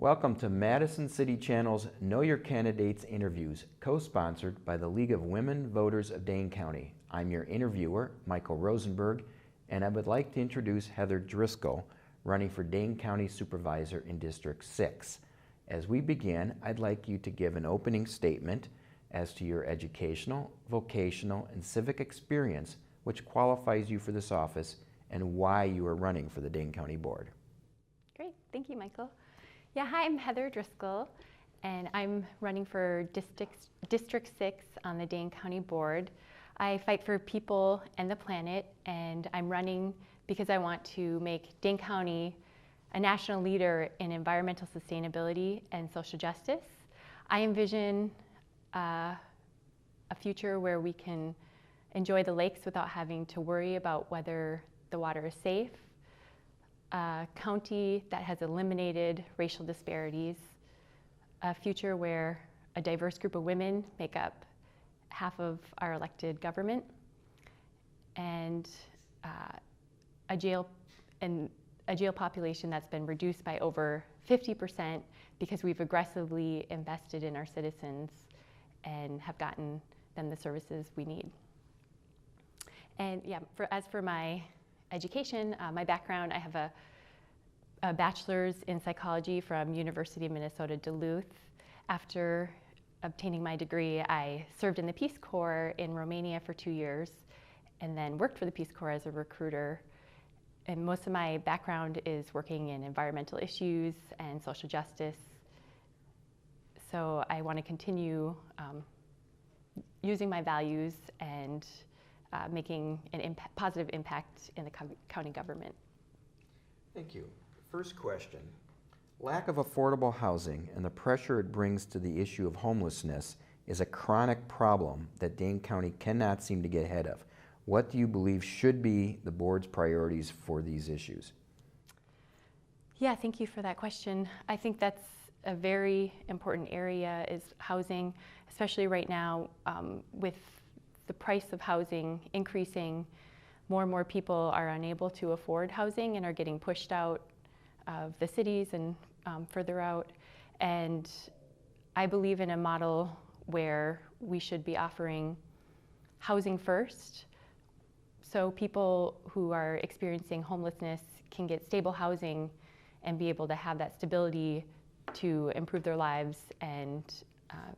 Welcome to Madison City Channel's Know Your Candidates interviews, co-sponsored by the League of Women Voters of Dane County. I'm your interviewer, Michael Rosenberg, and I would like to introduce Heather Driscoll, running for Dane County Supervisor in District 6. As we begin, I'd like you to give an opening statement as to your educational, vocational, and civic experience which qualifies you for this office and why you are running for the Dane County Board. Great, thank you, Michael. Yeah, hi, I'm Heather Driscoll, and I'm running for District 6 on the Dane County Board. I fight for people and the planet, and I'm running because I want to make Dane County a national leader in environmental sustainability and social justice. I envision a future where we can enjoy the lakes without having to worry about whether the water is safe, a county that has eliminated racial disparities, a future where a diverse group of women make up half of our elected government, and a jail population that's been reduced by over 50% because we've aggressively invested in our citizens and have gotten them the services we need. And yeah, as for my education, my background, I have a bachelor's in psychology from University of Minnesota Duluth. After obtaining my degree, I served in the Peace Corps in Romania for 2 years and then worked for the Peace Corps as a recruiter. And most of my background is working in environmental issues and social justice. So I want to continue using my values and making a positive impact in the county government. Thank you. First question. Lack of affordable housing and the pressure it brings to the issue of homelessness is a chronic problem that Dane County cannot seem to get ahead of. What do you believe should be the board's priorities for these issues? Yeah, thank you for that question. I think that's a very important area, is housing, especially right now with the price of housing increasing. More and more people are unable to afford housing and are getting pushed out of the cities and further out. And I believe in a model where we should be offering housing first, so people who are experiencing homelessness can get stable housing and be able to have that stability to improve their lives and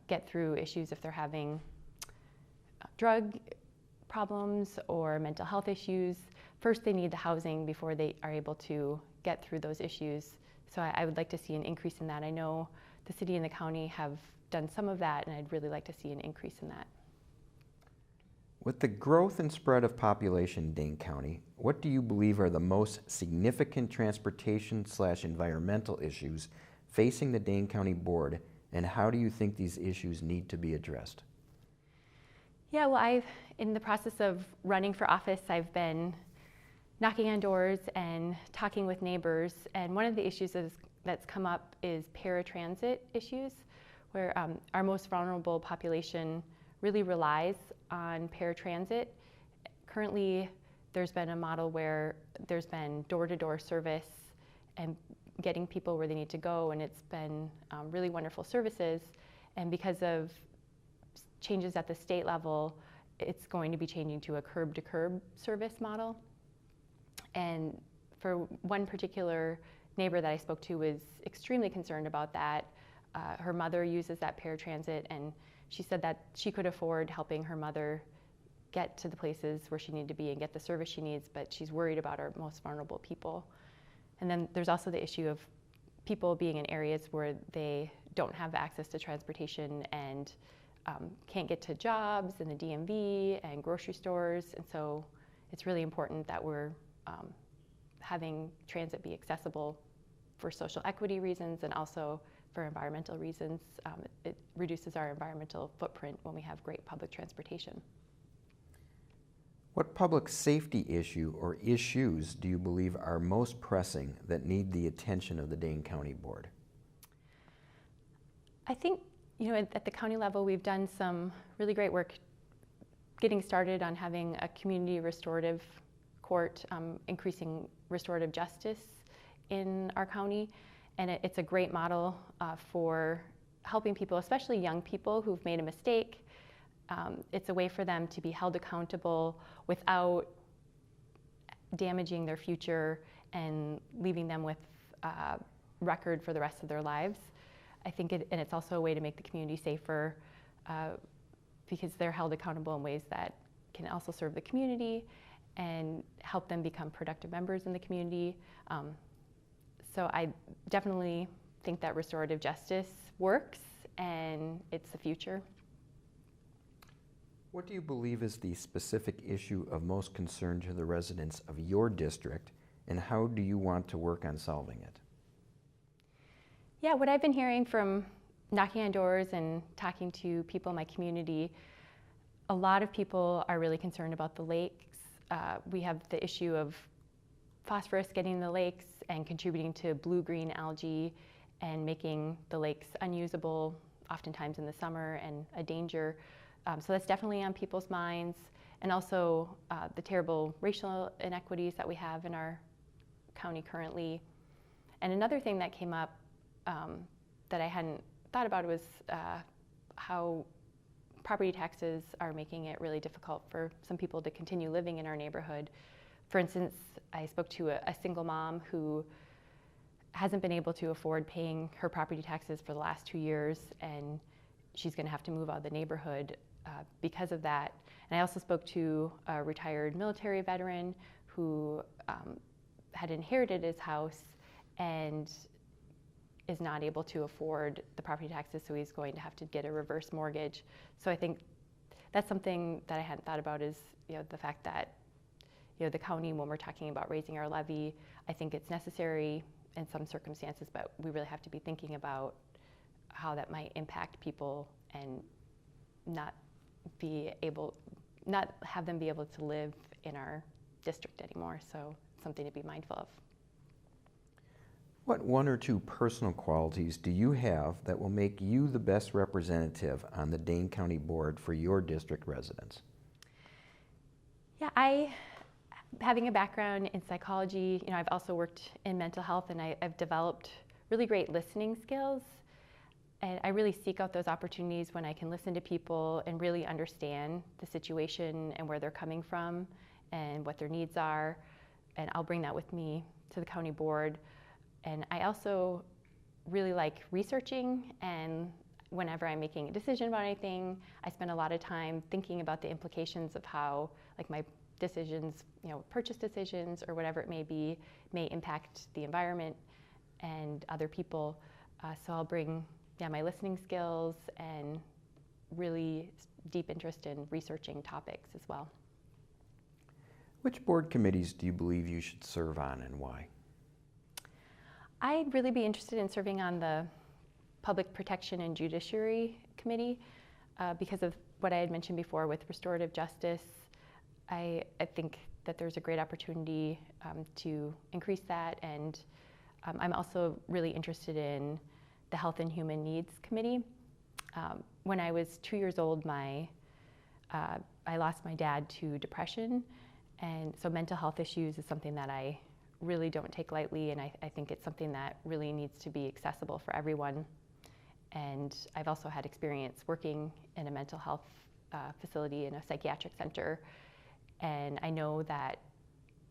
get through issues if they're having drug problems or mental health issues. First, they need the housing before they are able to get through those issues. So I would like to see an increase in that. I know the city and the county have done some of that, and I'd really like to see an increase in that. With the growth and spread of population in Dane County, what do you believe are the most significant transportation/environmental issues facing the Dane County Board, and how do you think these issues need to be addressed? Yeah, well, in the process of running for office, I've been knocking on doors and talking with neighbors, and one of the issues that's come up is paratransit issues, where our most vulnerable population really relies on paratransit. Currently, there's been a model where there's been door-to-door service and getting people where they need to go, and it's been really wonderful services. And because of changes at the state level, it's going to be changing to a curb-to-curb service model. And for one particular neighbor that I spoke to was extremely concerned about that. Her mother uses that paratransit, and she said that she could afford helping her mother get to the places where she needed to be and get the service she needs, but she's worried about our most vulnerable people. And then there's also the issue of people being in areas where they don't have access to transportation and can't get to jobs in the DMV and grocery stores. And so it's really important that we're having transit be accessible for social equity reasons and also for environmental reasons. It reduces our environmental footprint when we have great public transportation. What public safety issue or issues do you believe are most pressing that need the attention of the Dane County Board? I think, at the county level, we've done some really great work getting started on having a community restorative court, increasing restorative justice in our county. And it's a great model for helping people, especially young people who've made a mistake. It's a way for them to be held accountable without damaging their future and leaving them with a record for the rest of their lives. I think and it's also a way to make the community safer because they're held accountable in ways that can also serve the community and help them become productive members in the community. So I definitely think that restorative justice works and it's the future. What do you believe is the specific issue of most concern to the residents of your district, and how do you want to work on solving it? Yeah, what I've been hearing from knocking on doors and talking to people in my community, a lot of people are really concerned about the lakes. We have the issue of phosphorus getting in the lakes and contributing to blue-green algae and making the lakes unusable, oftentimes in the summer, and a danger. So that's definitely on people's minds. And also the terrible racial inequities that we have in our county currently. And another thing that came up that I hadn't thought about was how property taxes are making it really difficult for some people to continue living in our neighborhood. For instance, I spoke to a single mom who hasn't been able to afford paying her property taxes for the last 2 years, and she's going to have to move out of the neighborhood because of that. And I also spoke to a retired military veteran who had inherited his house and is not able to afford the property taxes, so he's going to have to get a reverse mortgage. So I think that's something that I hadn't thought about is, the fact that, the county, when we're talking about raising our levy, I think it's necessary in some circumstances, but we really have to be thinking about how that might impact people and not have them be able to live in our district anymore. So something to be mindful of. What one or two personal qualities do you have that will make you the best representative on the Dane County Board for your district residents? Yeah, having a background in psychology, I've also worked in mental health, and I've developed really great listening skills. And I really seek out those opportunities when I can listen to people and really understand the situation and where they're coming from and what their needs are. And I'll bring that with me to the county board. And I also really like researching, and whenever I'm making a decision about anything, I spend a lot of time thinking about the implications of how, like, my decisions, purchase decisions or whatever it may be, may impact the environment and other people. So I'll bring my listening skills and really deep interest in researching topics as well. Which board committees do you believe you should serve on, and why? I'd really be interested in serving on the Public Protection and Judiciary Committee because of what I had mentioned before with restorative justice. I think that there's a great opportunity to increase that, and I'm also really interested in the Health and Human Needs Committee. When I was 2 years old, I lost my dad to depression, and so mental health issues is something that I really don't take lightly, and I think it's something that really needs to be accessible for everyone. And I've also had experience working in a mental health facility in a psychiatric center, and I know that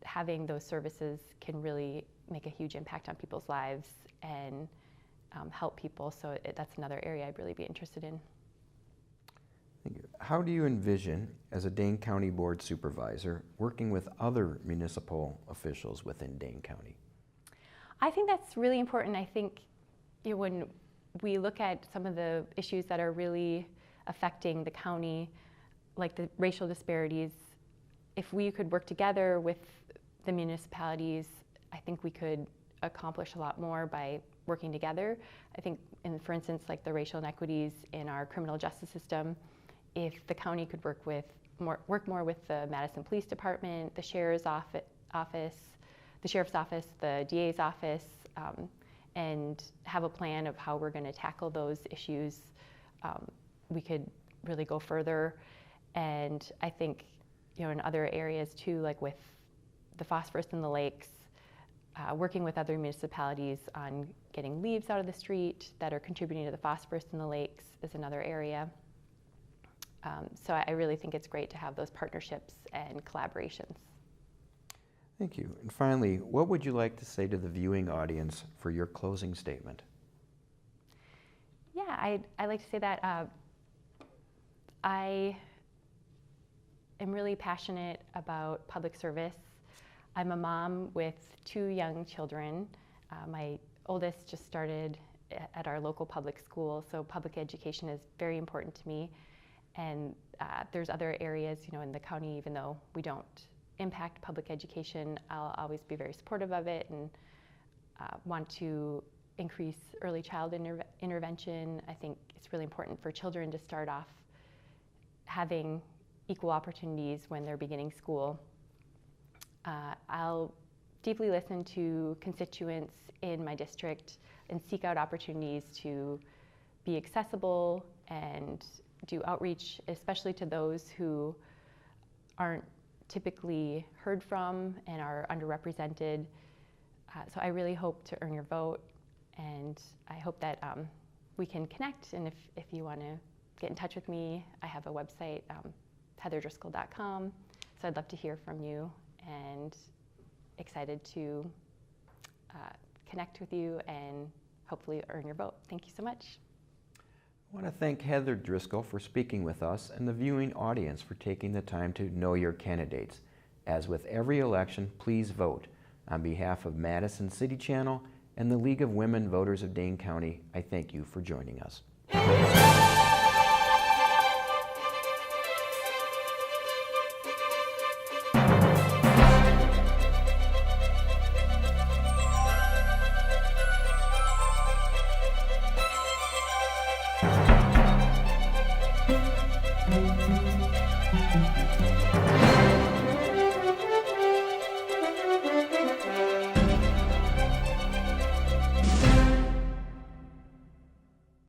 having those services can really make a huge impact on people's lives and help people, so that's another area I'd really be interested in. Thank you. How do you envision, as a Dane County Board Supervisor, working with other municipal officials within Dane County? I think that's really important. I think when we look at some of the issues that are really affecting the county, like the racial disparities, if we could work together with the municipalities, I think we could accomplish a lot more by working together. I think, for instance, like the racial inequities in our criminal justice system, if the county could work more with the Madison Police Department, the Sheriff's Office, the DA's office, and have a plan of how we're going to tackle those issues, we could really go further. And I think, in other areas too, like with the phosphorus in the lakes, working with other municipalities on getting leaves out of the street that are contributing to the phosphorus in the lakes is another area. So I really think it's great to have those partnerships and collaborations. Thank you. And finally, what would you like to say to the viewing audience for your closing statement? Yeah, I'd like to say that I am really passionate about public service. I'm a mom with 2 young children. My oldest just started at our local public school, so public education is very important to me. And there's other areas, in the county, even though we don't impact public education, I'll always be very supportive of it and want to increase early child intervention. I think it's really important for children to start off having equal opportunities when they're beginning school. I'll deeply listen to constituents in my district and seek out opportunities to be accessible and do outreach, especially to those who aren't typically heard from and are underrepresented. So I really hope to earn your vote, and I hope that we can connect. And if you want to get in touch with me, I have a website, heatherdriscoll.com. So I'd love to hear from you, and excited to connect with you and hopefully earn your vote. Thank you so much. I want to thank Heather Driscoll for speaking with us and the viewing audience for taking the time to know your candidates. As with every election, please vote. On behalf of Madison City Channel and the League of Women Voters of Dane County, I thank you for joining us.